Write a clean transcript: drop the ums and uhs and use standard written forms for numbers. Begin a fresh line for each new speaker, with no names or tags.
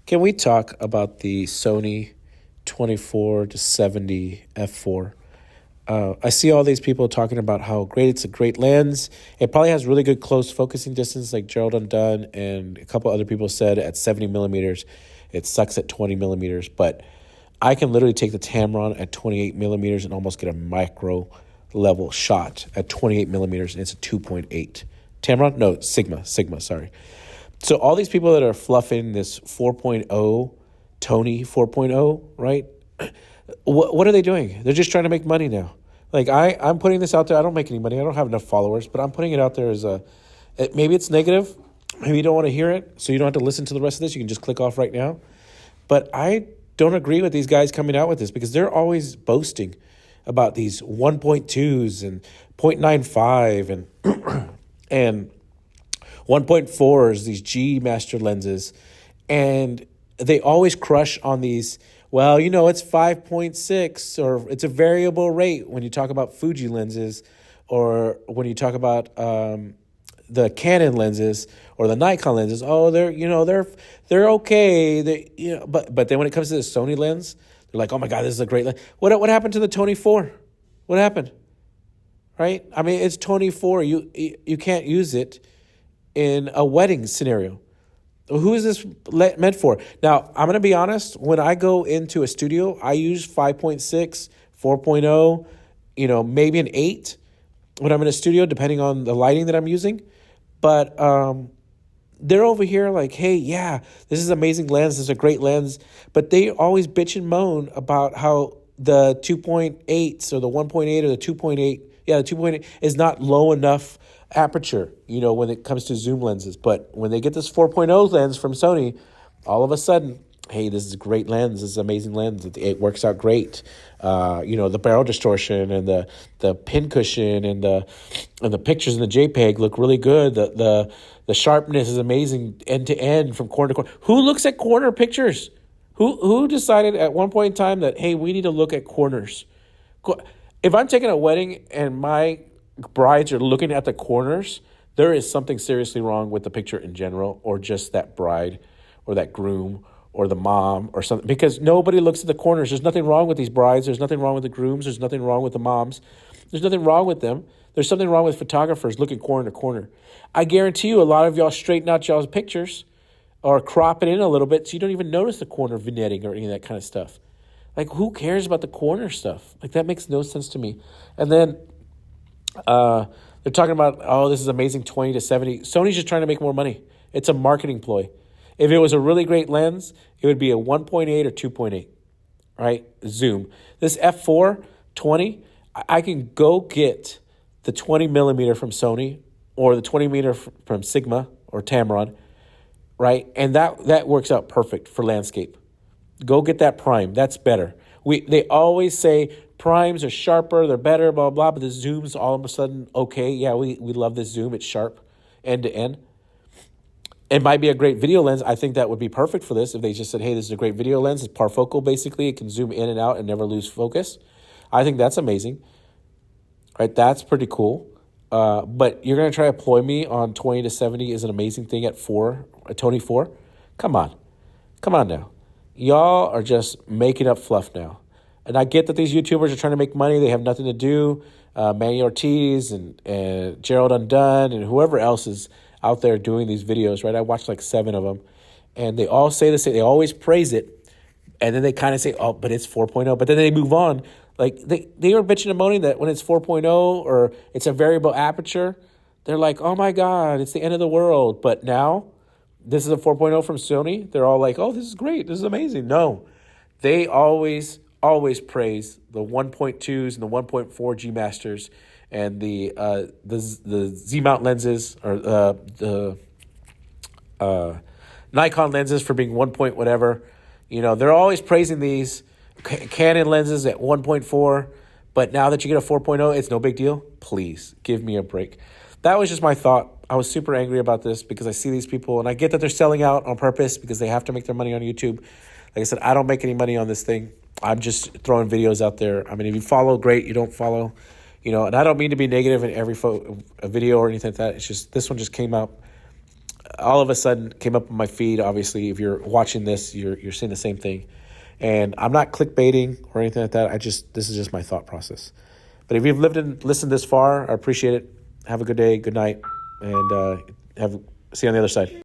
Can we talk about the Sony 24 to 70 f4? I see all these people talking about how great it's a great lens. It probably has really good close focusing distance, like Gerald Undone and a couple other people said at 70 millimeters. It sucks at 20 millimeters, but I can literally take the Tamron at 28 millimeters and almost get a micro level shot at 28 millimeters, and it's a 2.8. Tamron? No, Sigma, sorry. So all these people that are fluffing this 4.0, Tony 4.0, right? What are they doing? They're just trying to make money now. Like I'm putting this out there. I don't make any money. I don't have enough followers, but I'm putting it out there as maybe it's negative. Maybe you don't want to hear it, so you don't have to listen to the rest of this. You can just click off right now. But I don't agree with these guys coming out with this because they're always boasting about these 1.2s and 0.95 and 1.4s, these G master lenses, and they always crush on these. Well, it's 5.6 or it's a variable rate when you talk about Fuji lenses, or when you talk about the Canon lenses or the Nikon lenses. Oh, they're okay. But then when it comes to the Sony lens, they're like, oh my God, this is a great lens. What happened to the Tony 4? What happened? Right? I mean, it's Tony 4. You can't use it in a wedding scenario. Who is this meant for? Now, I'm going to be honest. When I go into a studio, I use 5.6, 4.0, maybe an 8 when I'm in a studio, depending on the lighting that I'm using. But they're over here like, hey, yeah, this is an amazing lens. This is a great lens. But they always bitch and moan about how the 2.8s or the 1.8 or the 2.8, the 2.8 is not low enough aperture, when it comes to zoom lenses. But when they get this 4.0 lens from Sony, all of a sudden, hey, this is a great lens. This is an amazing lens. It works out great. The barrel distortion and the pin cushion and the pictures in the JPEG look really good. The sharpness is amazing end to end from corner to corner. Who looks at corner pictures? Who decided at one point in time that, hey, we need to look at corners? If I'm taking a wedding and my brides are looking at the corners, there is something seriously wrong with the picture in general, or just that bride or that groom or the mom or something, because nobody looks at the corners. There's nothing wrong with these brides. There's nothing wrong with the grooms. There's nothing wrong with the moms. There's nothing wrong with them. There's something wrong with photographers looking corner to corner. I guarantee you a lot of y'all straighten out y'all's pictures or crop it in a little bit so you don't even notice the corner vignetting or any of that kind of stuff. Like, who cares about the corner stuff? Like, that makes no sense to me. And then they're talking about, oh, this is amazing, 20 to 70. Sony's just trying to make more money. It's a marketing ploy. If it was a really great lens, it would be a 1.8 or 2.8, right? Zoom. This f4 20, I can go get the 20 millimeter from Sony or the 20 millimeter from Sigma or Tamron, right? And that works out perfect for landscape. Go get that prime. That's better. They always say primes are sharper, they're better, blah, blah, but the zoom's all of a sudden okay. Yeah, we love this zoom. It's sharp end to end. It might be a great video lens. I think that would be perfect for this if they just said, hey, this is a great video lens. It's parfocal, basically. It can zoom in and out and never lose focus. I think that's amazing. Right? That's pretty cool. But you're going to try to ploy me on 20 to 70 is an amazing thing at 4, a Tony 4? Come on now. Y'all are just making up fluff now. And I get that these YouTubers are trying to make money. They have nothing to do. Manny Ortiz and Gerald Undone and whoever else is out there doing these videos, right? I watched like 7 of them. And they all say the same. They always praise it. And then they kind of say, oh, but it's 4.0. But then they move on. Like, they were bitching and moaning that when it's 4.0 or it's a variable aperture, they're like, oh my God, it's the end of the world. But now, this is a 4.0 from Sony. They're all like, oh, this is great. This is amazing. No, they always praise the 1.2s and the 1.4 G Masters and the Z mount lenses or the Nikon lenses for being 1 point whatever. They're always praising these Canon lenses at 1.4. But now that you get a 4.0, it's no big deal. Please give me a break. That was just my thought. I was super angry about this because I see these people, and I get that they're selling out on purpose because they have to make their money on YouTube. Like I said, I don't make any money on this thing. I'm just throwing videos out there. I mean, if you follow, great. You don't follow, and I don't mean to be negative in every video or anything like that. It's just this one just came out all of a sudden came up on my feed. Obviously, if you're watching this, you're seeing the same thing. And I'm not clickbaiting or anything like that. This is just my thought process. But if you've lived and listened this far, I appreciate it. Have a good day, good night, and see you on the other side.